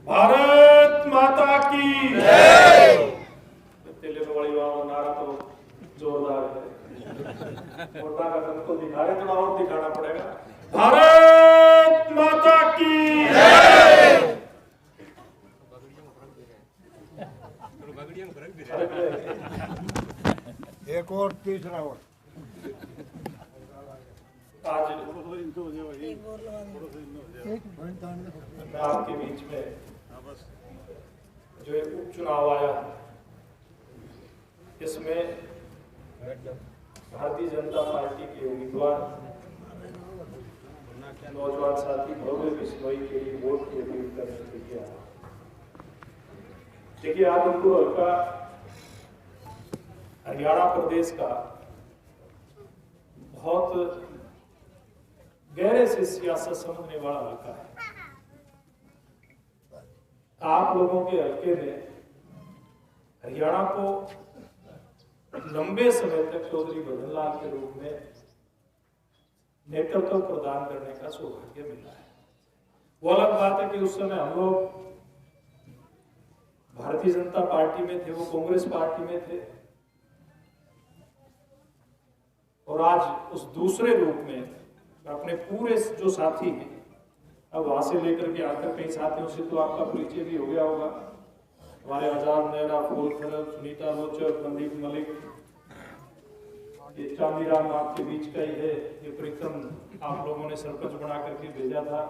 भारत माता की जय। तेलुगु वाली नारा तो जोरदार है। मोटा का दम तो दिखा रहे, थोड़ा और दिखाना पड़ेगा। भारत माता की जय। एक और तीसरा और आज आपके बीच में जो एक उपचुनाव आया, इसमें भारतीय जनता पार्टी के उम्मीदवार नौजवान साथी भव्य बिश्नोई के लिए वोट की अपील करने के लिए आया। देखिए, आदमपुर हल्का हरियाणा प्रदेश का बहुत गहरे से सियासत समझने वाला हल्का है। आप लोगों के हल्के ने हरियाणा को लंबे समय तक चौधरी भजनलाल के रूप में नेतृत्व प्रदान करने का सौभाग्य मिला है। वो अलग बात है कि उस समय हम लोग भारतीय जनता पार्टी में थे, वो कांग्रेस पार्टी में थे, और आज उस दूसरे रूप में अपने पूरे जो साथी हैं, अब वहां से लेकर के आकर कई साथियों से तो आपका परिचय भी हो गया होगा। हमारे आजाद नेहरा, फूल खरब, सुनीता लोचर, मनदीप मलिक, ये चांदीराम आपके बीच का ही है। ये प्रीतम आप लोगों ने सरपंच बना करके भेजा था।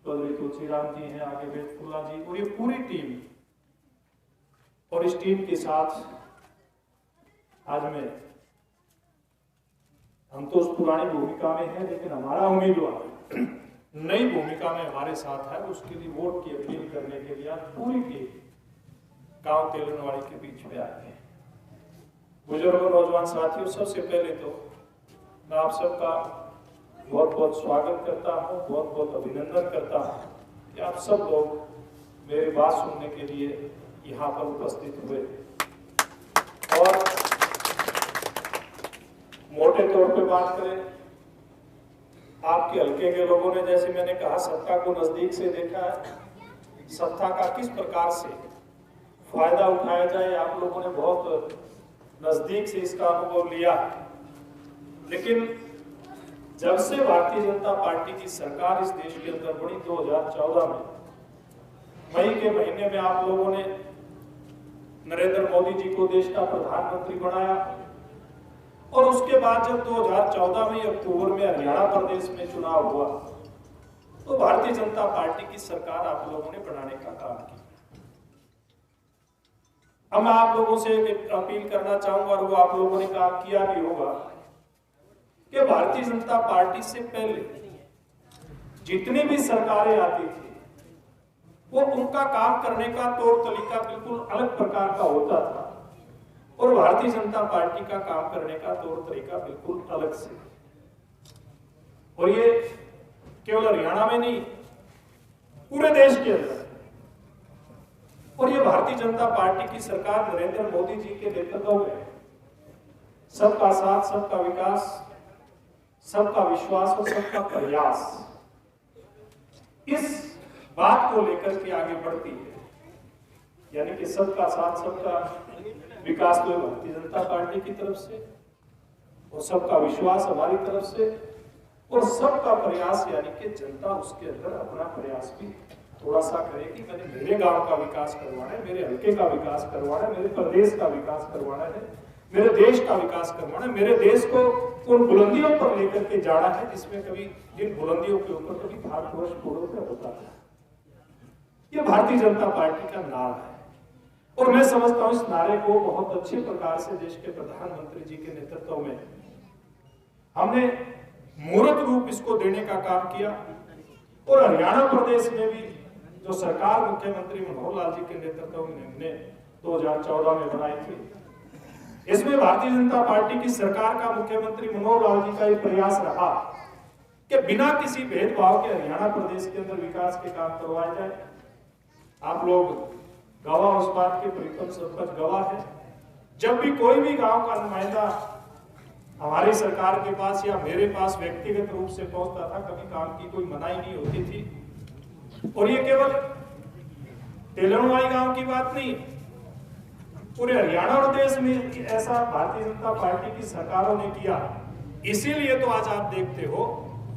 चौधरी तुलसीराम जी हैं, आगे वेदफुल्ला जी, और ये पूरी टीम, और इस टीम के साथ आज मैं, हम तो उस पुरानी भूमिका में हैं, लेकिन हमारा उम्मीदवार नई भूमिका में हमारे साथ है। उसके लिए वोट की अपील करने के लिए आज पूरी टीम गांव तेलनवाड़ी के बीच में आए हैं। बुजुर्ग नौजवान साथियों, सबसे पहले तो मैं आप सबका बहुत बहुत स्वागत करता हूं, बहुत बहुत अभिनंदन करता हूं कि आप सब लोग मेरी बात सुनने के लिए यहाँ पर उपस्थित हुए। और मोटे तौर पे बात करें, आपके हल्के के लोगों ने, जैसे मैंने कहा, सत्ता को नजदीक से देखा है। सत्ता का किस प्रकार से फायदा उठाया जाए, आप लोगों ने बहुत नजदीक से इसका अनुभव लिया। लेकिन जब से भारतीय जनता पार्टी की सरकार इस देश के अंदर बनी 2014 में, मई के महीने में आप लोगों ने नरेंद्र मोदी जी को देश का प्रधानमंत्री बनाया, और उसके बाद जब 2014 में अक्टूबर में हरियाणा प्रदेश में चुनाव हुआ, तो भारतीय जनता पार्टी की सरकार आप लोगों ने बनाने का काम किया। अब मैं आप लोगों से एक अपील करना चाहूंगा, और वो आप लोगों ने काम किया भी होगा, कि भारतीय जनता पार्टी से पहले जितनी भी सरकारें आती थी, वो उनका काम करने का तौर तरीका बिल्कुल अलग प्रकार का होता था, और भारतीय जनता पार्टी का काम करने का तौर तरीका बिल्कुल अलग से। और ये केवल हरियाणा में नहीं, पूरे देश के अंदर। और ये भारतीय जनता पार्टी की सरकार नरेंद्र मोदी जी के नेतृत्व में सबका साथ, सबका विकास, सबका विश्वास और सबका प्रयास, इस बात को लेकर के आगे बढ़ती है। यानी कि सबका साथ, सबका विकास तो भारतीय जनता पार्टी की तरफ से, और सबका विश्वास हमारी तरफ से, और सबका प्रयास यानी कि जनता उसके अंदर अपना प्रयास भी थोड़ा सा करेगी। मैंने मेरे गांव का विकास करवाना है, मेरे हल्के का विकास करवाना है, मेरे प्रदेश का विकास करवाना है, मेरे देश का विकास करवाना है, मेरे देश को उन बुलंदियों पर लेकर के जाना है जिसमें कभी, जिन बुलंदियों के ऊपर कभी भारतवर्ष पूर्व में होता है। ये भारतीय जनता पार्टी का नारा है, और मैं समझता हूं इस नारे को बहुत अच्छे प्रकार से देश के प्रधानमंत्री जी के नेतृत्व में हमने मूर्त रूप इसको देने का काम किया। और हरियाणा प्रदेश में भी जो सरकार मुख्यमंत्री मनोहर लाल जी के नेतृत्व में हमने 2014 में बनाई थी, इसमें भारतीय जनता पार्टी की सरकार का मुख्यमंत्री मनोहर लाल जी का एक प्रयास रहा कि बिना किसी भेदभाव के हरियाणा प्रदेश के अंदर विकास के काम करवाए जाए। आप लोग गवाह, उस बात के प्रीतम सरपंच गवाह है। जब भी कोई भी गांव का नुमाइंदा हमारी सरकार के पास या मेरे पास व्यक्तिगत रूप से पहुंचता था, कभी काम की कोई मनाही नहीं होती थी। और ये केवल तेलंगाई गांव की बात नहीं, पूरे हरियाणा और देश में ऐसा भारतीय जनता पार्टी की सरकारों ने किया। इसीलिए तो आज आप देखते हो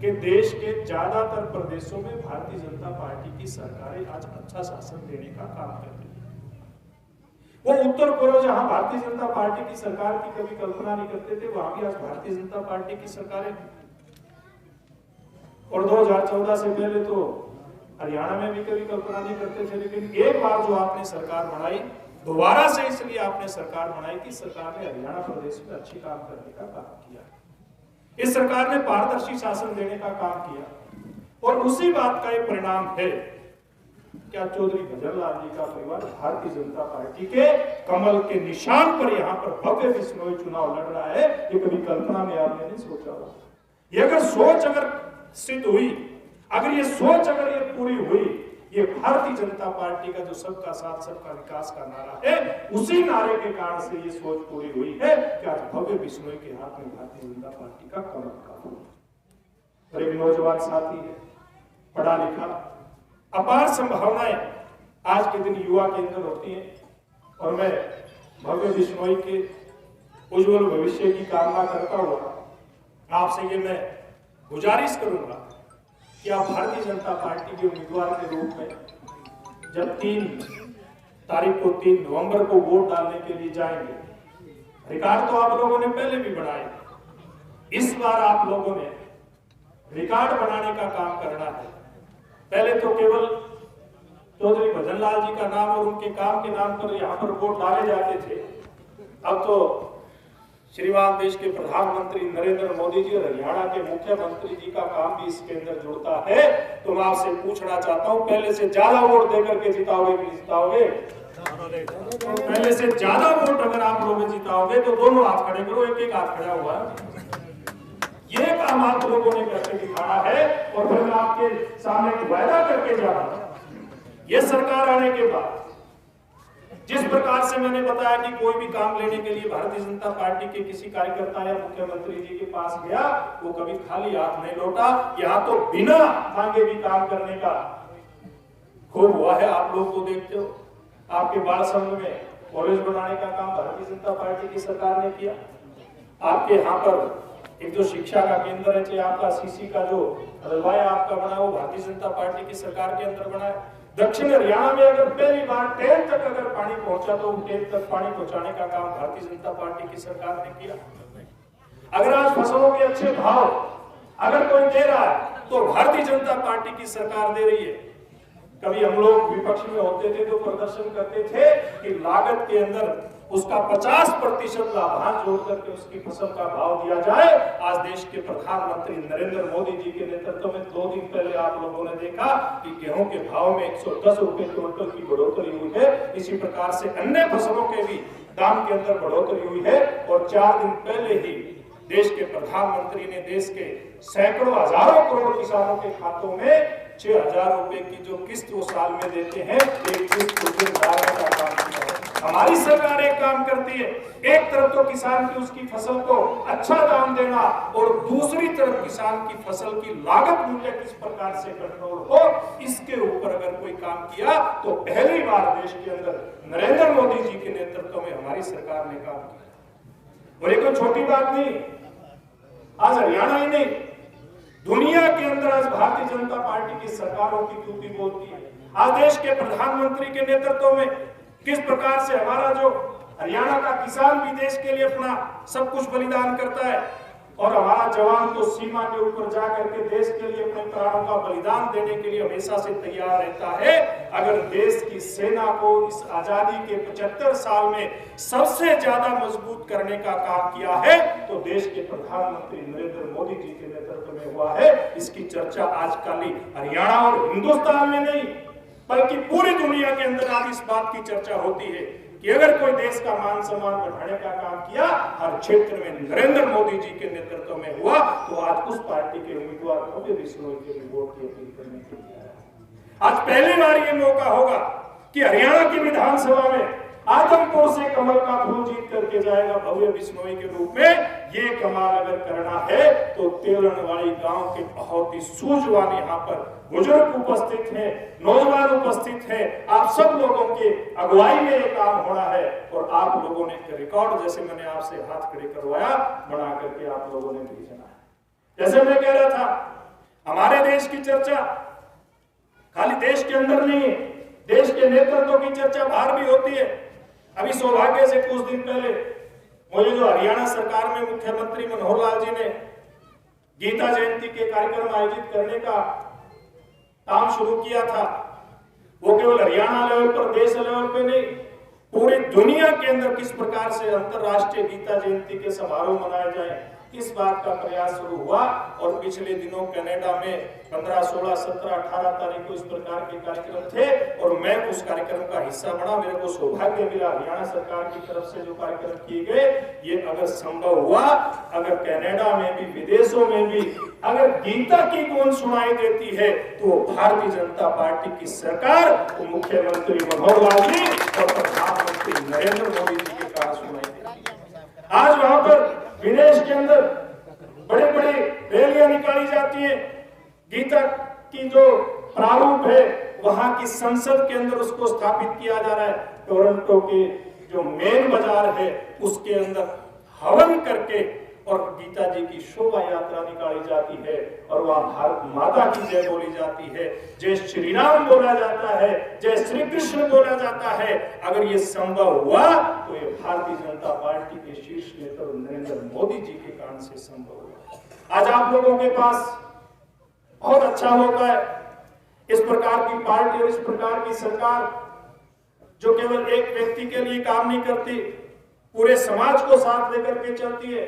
कि देश के ज्यादातर प्रदेशों में भारतीय जनता पार्टी की सरकारें आज अच्छा शासन देने का काम कर रही है। वो उत्तर पूर्व जहां भारतीय जनता पार्टी की सरकार की कभी कल्पना नहीं करते थे, वहां भी आज भारतीय जनता पार्टी की सरकारें। और 2014 से पहले तो हरियाणा में भी कभी कल्पना नहीं करते थे, लेकिन एक बार जो आपने सरकार बनाई, दोबारा से इसलिए आपने सरकार बनाई कि सरकार ने हरियाणा प्रदेश में अच्छी काम करने का काम किया। इस सरकार ने पारदर्शी शासन देने का काम किया और उसी बात का एक परिणाम है क्या चौधरी भजनलाल जी का परिवार भारतीय जनता पार्टी के कमल के निशान पर यहाँ पर भव्य बिश्नोई चुनाव लड़ रहा है। ये कभी कल्पना में आपने नहीं सोचा होगा। ये अगर सोच अगर सिद्ध हुई, अगर ये सोच अगर ये पूरी हुई, ये भारतीय जनता पार्टी का जो सबका साथ सबका विकास का नारा है, उसी नारे के कारण से ये सोच पूरी हुई है कि आज भव्य बिश्नोई के हाथ में भारतीय जनता पार्टी का कमल का फूल। और एक नौजवान साथी है, पढ़ा लिखा, अपार संभावनाएं आज के दिन युवा के अंदर होती हैं। और मैं भव्य बिश्नोई के उज्जवल भविष्य की कामना करता हुआ आपसे ये मैं गुजारिश करूंगा कि आप भारतीय जनता पार्टी के उम्मीदवार के रूप में जब 3 तारीख को 3 नवंबर को वोट डालने के लिए जाएंगे, रिकॉर्ड तो आप लोगों ने पहले भी बनाए, इस बार आप लोगों ने रिकॉर्ड बनाने का काम करना है। पहले तो केवल चौधरी भजनलाल जी का नाम और उनके काम के नाम पर यहाँ पर वोट डाले जाते थे, अब तो श्रीमान देश के प्रधानमंत्री नरेंद्र मोदी जी और हरियाणा के मुख्यमंत्री जी का काम भी इसके अंदर जुड़ता है। तो मैं आपसे पूछना चाहता हूं, पहले से ज्यादा वोट देकर के जिताओगे कि जिताओगे? पहले से ज्यादा वोट अगर आप लोग जिताओगे तो दोनों हाथ खड़े करो, एक एक हाथ खड़ा हुआ है। ये काम आप लोगों ने करके दिखाना है। और फिर मैं आपके सामने एक वायदा करके जा रहा हूं, ये सरकार आने के बाद जिस प्रकार से मैंने बताया कि कोई भी काम लेने के लिए भारतीय जनता पार्टी के किसी कार्यकर्ता या मुख्यमंत्री जी के पास गया, वो कभी खाली हाथ नहीं लौटा। यहाँ तो बिना मांगे भी काम करने का खूब हुआ है। आप लोग तो देखते हो, आपके बाल संघ में कॉलेज बनाने का काम भारतीय जनता पार्टी की सरकार ने किया। आपके यहाँ पर एक जो शिक्षा का केंद्र है, चाहे आपका सीसी का जो रलवाया आपका बना, वो भारतीय जनता पार्टी की सरकार के अंदर बना है। दक्षिण हरियाणा में अगर पहली बार 10 तक अगर पानी पहुंचा तो 10 तक पानी पहुंचाने का काम भारतीय जनता पार्टी की सरकार ने किया। अगर आज फसलों के अच्छे भाव अगर कोई दे रहा है तो भारतीय जनता पार्टी की सरकार दे रही है। कभी हम लोग विपक्ष में होते थे तो प्रदर्शन करते थे कि लागत के अंदर उसका 50% लाभांश जोड़ करके उसकी फसल का भाव दिया जाए। आज देश के प्रधानमंत्री नरेंद्र मोदी जी के नेतृत्व में 2 दिन पहले आप लोगों ने देखा कि गेहूं के भाव में 110 रुपए क्विंटल की बढ़ोतरी हुई है। इसी प्रकार से अन्य फसलों के भी दाम के अंदर बढ़ोतरी हुई है। और 4 दिन पहले ही देश के प्रधानमंत्री ने देश के सैकड़ों हजारों करोड़ किसानों के खातों में 6,000 रुपए की जो किस्त वो साल में देते हैं, एक किस्त डालने का काम किया है। हमारी सरकार एक काम करती है, एक तरफ तो किसान की उसकी फसल को अच्छा दाम देना और दूसरी तरफ किसान की फसल की लागत मूल्य किस प्रकार से कंट्रोल हो, इसके ऊपर अगर कोई काम किया तो पहली बार देश के अंदर नरेंद्र मोदी जी के नेतृत्व में हमारी सरकार ने काम किया। और एक छोटी बात नहीं, आज हरियाणा ही नहीं दुनिया के अंदर आज भारतीय जनता पार्टी की सरकारों की ड्यूटी बोलती है। आज देश के प्रधानमंत्री के नेतृत्व में किस प्रकार से हमारा जो हरियाणा का किसान भी देश के लिए अपना सब कुछ बलिदान करता है और हमारा जवान तो सीमा के ऊपर जाकर के देश के लिए अपने प्राणों का बलिदान देने के लिए हमेशा से तैयार रहता है। अगर देश की सेना को इस आजादी के 75 साल में सबसे ज्यादा मजबूत करने का काम किया है तो देश के प्रधानमंत्री नरेंद्र मोदी जी के नेतृत्व में हुआ है। इसकी चर्चा आज खाली हरियाणा और हिंदुस्तान में नहीं बल्कि पूरी दुनिया के अंदर आज इस बात की चर्चा होती है कि अगर कोई देश का मान सम्मान बढ़ाने का काम किया हर क्षेत्र में नरेंद्र मोदी जी के नेतृत्व में हुआ तो आज उस पार्टी के उम्मीदवार भव्य बिश्नोई के वोट की अपील करने के लिए आज पहली बार ये मौका होगा कि हरियाणा की विधानसभा में आदमपुर से कमल का फूल जीत करके जाएगा भव्य बिश्नोई के रूप में। ये कमाल अगर करना है तो तेलनवाड़ी गांव के बहुत ही सूझवान यहाँ पर बुजुर्ग उपस्थित हैं, नौजवान उपस्थित हैं, आप सब लोगों के अगुवाई में ये काम होना है। और आप लोगों ने रिकॉर्ड, जैसे मैंने आपसे हाथ खड़े करवाया, बना करके आप लोगों ने भेजना है। जैसे मैं कह रहा था, हमारे देश की चर्चा खाली देश के अंदर नहीं है, देश के नेतृत्व की चर्चा बाहर भी होती है। अभी सौभाग्य से कुछ दिन पहले मुझे जो हरियाणा सरकार में मुख्यमंत्री मनोहर लाल जी ने गीता जयंती के कार्यक्रम आयोजित करने का काम शुरू किया था, वो केवल हरियाणा लेवल पर, देश लेवल पे नहीं, पूरी दुनिया के अंदर किस प्रकार से अंतरराष्ट्रीय गीता जयंती के समारोह मनाए जाए, इस बात का प्रयास शुरू हुआ। और पिछले दिनों कनाडा में 15, 16, 17, 18 तारीख को इस प्रकार के कार्यक्रम थे और मैं उस कार्यक्रम का हिस्सा बना। मेरे को सौभाग्य मिला, हरियाणा सरकार की तरफ से जो कार्यक्रम किए गए, ये अगर संभव हुआ, अगर कनाडा में भी, विदेशों में भी अगर गीता की गूंज सुनाई देती है, तो भारतीय जनता पार्टी की सरकार, तो मुख्यमंत्री मनोहर लाल जी और प्रधानमंत्री नरेंद्र मोदी जी के कारण सुनाई देती। आज वहां पर विदेश के अंदर बड़े बड़े रैलियां निकाली जाती हैं। गीता की जो प्रारूप है, वहां की संसद के अंदर उसको स्थापित किया जा रहा है। टोरंटो के जो मेन बाजार है, उसके अंदर हवन करके और गीता जी की शोभा यात्रा निकाली जाती है और वहां भारत माता की जय बोली जाती है, जय श्री राम बोला जाता है, जय श्री कृष्ण बोला जाता है। अगर ये संभव हुआ तो ये भारतीय जनता पार्टी के शीर्ष नेता नरेंद्र मोदी जी के कारण से संभव हुआ। आज आप लोगों के पास बहुत अच्छा मौका है। इस प्रकार की पार्टी और इस प्रकार की सरकार जो केवल एक व्यक्ति के लिए काम नहीं करती, पूरे समाज को साथ लेकर के चलती है।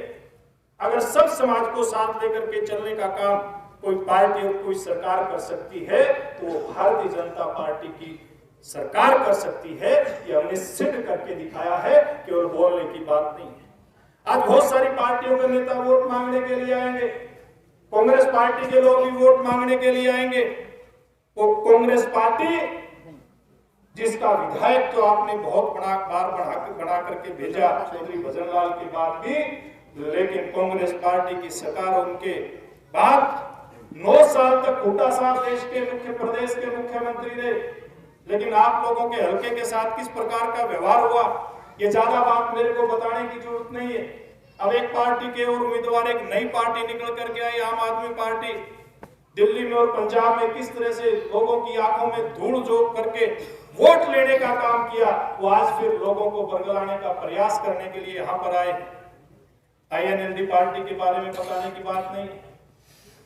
अगर सब समाज को साथ लेकर के चलने का काम कोई पार्टी और कोई सरकार कर सकती है, तो वो भारतीय जनता पार्टी की सरकार कर सकती है। ये हमने सिद्ध करके दिखाया है, केवल बोलने की बात नहीं है। आज बहुत सारी पार्टियों के नेता वोट मांगने के लिए आएंगे, कांग्रेस पार्टी के लोग भी वोट मांगने के लिए आएंगे। वो कांग्रेस पार्टी जिसका विधायक तो आपने बहुत बना करके भेजा चौधरी भजनलाल के बाद भी, लेकिन कांग्रेस पार्टी की सरकार उनके बाद 9 साल तक हुड्डा साहब देश के मुख्य प्रदेश के मुख्यमंत्री रहे। लेकिन आप लोगों के हल्के के साथ किस प्रकार का व्यवहार हुआ, ये ज्यादा बात मेरे को बताने की जरूरत नहीं है। अब एक पार्टी के और उम्मीदवार, एक नई पार्टी निकल करके आई, आम आदमी पार्टी, दिल्ली में और पंजाब में किस तरह से लोगों की आंखों में धूल झोंक करके वोट लेने का काम किया, वो आज फिर लोगों को बरगलाने का प्रयास करने के लिए यहाँ पर आए। INLD पार्टी के बारे में बताने की बात नहीं।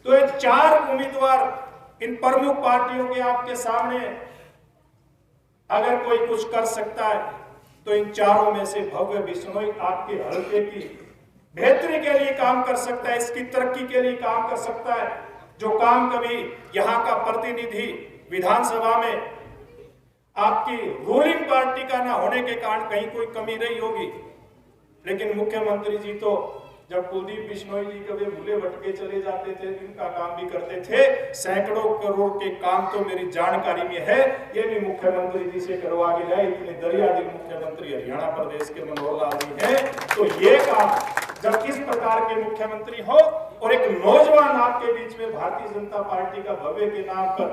तो ये 4 उम्मीदवार इन प्रमुख पार्टियों के आपके सामने, अगर कोई कुछ कर सकता है तो इन चारों में से भव्य बिश्नोई आपके हल्के की बेहतरी के लिए काम कर सकता है, इसकी तरक्की के लिए काम कर सकता है। जो काम कभी यहाँ का प्रतिनिधि विधानसभा में आपकी रूलिंग पार्टी का ना होने के कारण कहीं कोई कमी रही होगी, लेकिन मुख्यमंत्री जी तो जब कुलदीप बिश्नोई जी कभी भूले भटके चले जाते थे, इनका काम भी करते थे। सैकड़ों करोड़ के काम तो मेरी जानकारी में है, ये भी मुख्यमंत्री जी से करवा के लाए। इतने दरिया दिल मुख्यमंत्री हरियाणा प्रदेश के मनोहर लाल जी हैं। तो ये काम जब इस प्रकार के मुख्यमंत्री हो और एक नौजवान आपके बीच में भारतीय जनता पार्टी का भव्य के नाम पर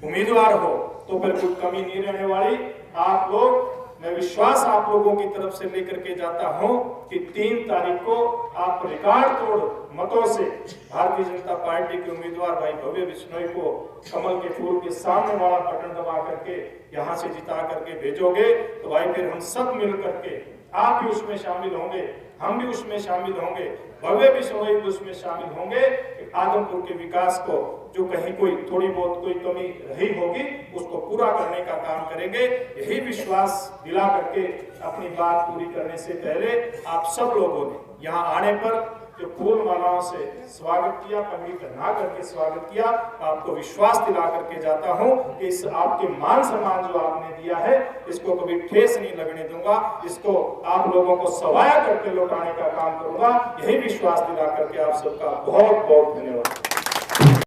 उम्मीदवार हो, तो फिर कुछ कमी नहीं रहने वाली। आप लोग, मैं विश्वास आप लोगों की तरफ से लेकर के जाता हूं कि 3 तारीख को आप रिकॉर्ड तोड़ मतों से भारतीय जनता पार्टी के उम्मीदवार भाई भव्य बिश्नोई को कमल के फूल के सामने वाला बटन दबा करके यहां से जिता करके भेजोगे, तो भाई फिर हम सब मिल करके, आप भी उसमें शामिल होंगे, हम भी उसमें शामिल होंगे, भव्य बिश्नोई भी उसमें शामिल होंगे। आदमपुर के विकास को जो कहीं कोई थोड़ी बहुत कोई कमी रही होगी, उसको पूरा करने का काम करेंगे। यही विश्वास दिला करके अपनी बात पूरी करने से पहले आप सब लोगों ने यहाँ आने पर जो फूल मालाओं से स्वागत किया, पगड़ी पहना करके स्वागत किया, आपको विश्वास दिला करके जाता हूं कि इस आपके मान सम्मान जो आपने दिया है, इसको कभी ठेस नहीं लगने दूंगा, इसको आप लोगों को सवाया करके लौटाने का काम करूंगा। यही विश्वास दिला करके आप सबका बहुत बहुत धन्यवाद।